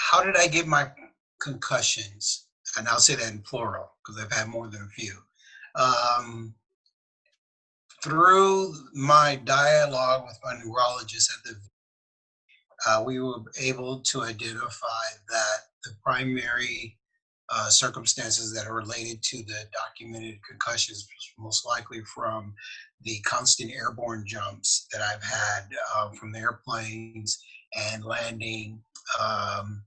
how did I get my concussions? And I'll say that in plural because I've had more than a few. Um, Through my dialogue with my neurologist at the we were able to identify that the primary circumstances that are related to the documented concussions was most likely from the constant airborne jumps that I've had from the airplanes and landing, um,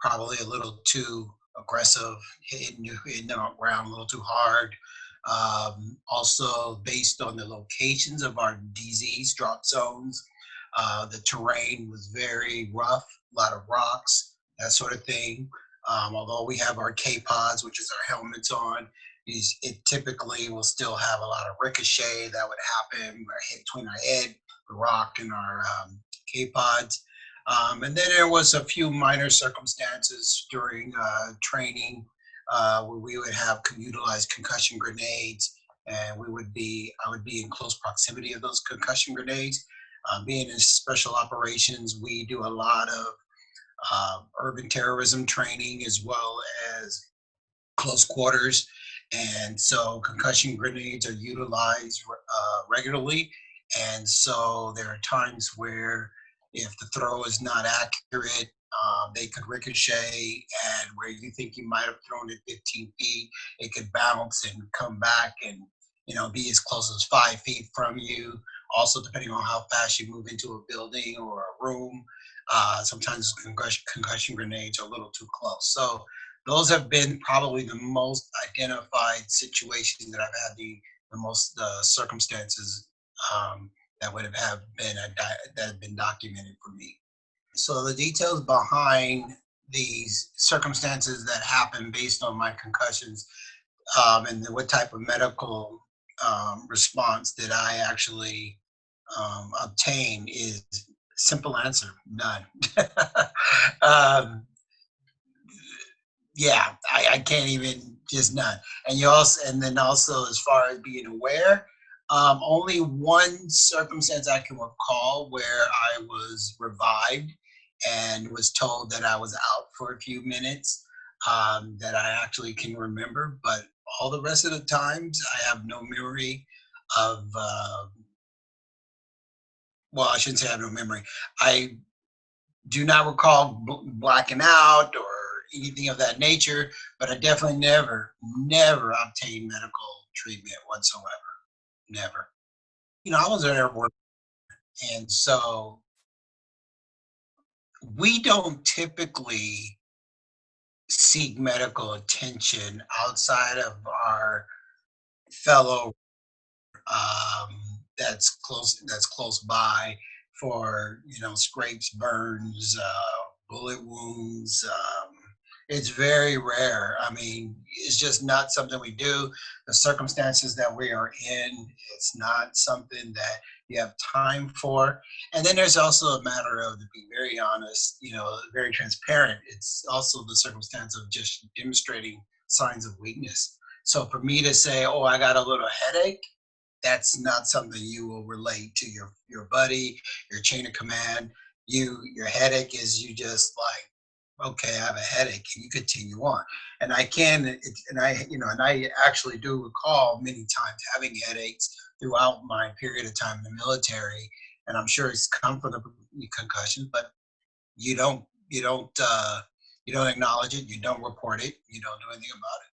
probably a little too aggressive, hitting the ground a little too hard. Also, based on the locations of our disease drop zones, the terrain was very rough, a lot of rocks, that sort of thing. Although we have our K-pods, which is our helmets on, it typically will still have a lot of ricochet that would happen hit between our head, the rock, and our K-pods. And then there was a few minor circumstances during training where we would utilize concussion grenades, and I would be in close proximity of those concussion grenades. Being in special operations, we do a lot of urban terrorism training as well as close quarters. And so concussion grenades are utilized regularly. And so there are times where if the throw is not accurate, they could ricochet, and where you think you might have thrown it 15 feet, it could bounce and come back and be as close as 5 feet from you. Also, depending on how fast you move into a building or a room, sometimes concussion grenades are a little too close. So those have been probably the most identified situations that I've had the most circumstances that would have been that have been documented for me. So the details behind these circumstances that happen based on my concussions, and what type of medical response did I actually obtain is simple answer: none. um, yeah, I can't even, just none. And then also, as far as being aware, only one circumstance I can recall where I was revived and was told that I was out for a few minutes, that I actually can remember. But all the rest of the times, I have no memory of, well, I shouldn't say I have no memory. I do not recall blacking out or anything of that nature, but I definitely never obtained medical treatment whatsoever. Never. I was an airborne, and so we don't typically seek medical attention outside of our fellow, that's close by, for scrapes, burns, bullet wounds. It's very rare. I mean, it's just not something we do. The circumstances that we are in, it's not something that you have time for. And then there's also a matter of, to be very honest, very transparent. It's also the circumstance of just demonstrating signs of weakness. So for me to say, oh, I got a little headache, that's not something you will relate to your buddy, your chain of command. Your headache is, you just like, okay, I have a headache, and you continue on. And I actually do recall many times having headaches throughout my period of time in the military, and I'm sure it's come from the concussion, but you don't you don't acknowledge it, you don't report it, you don't do anything about it.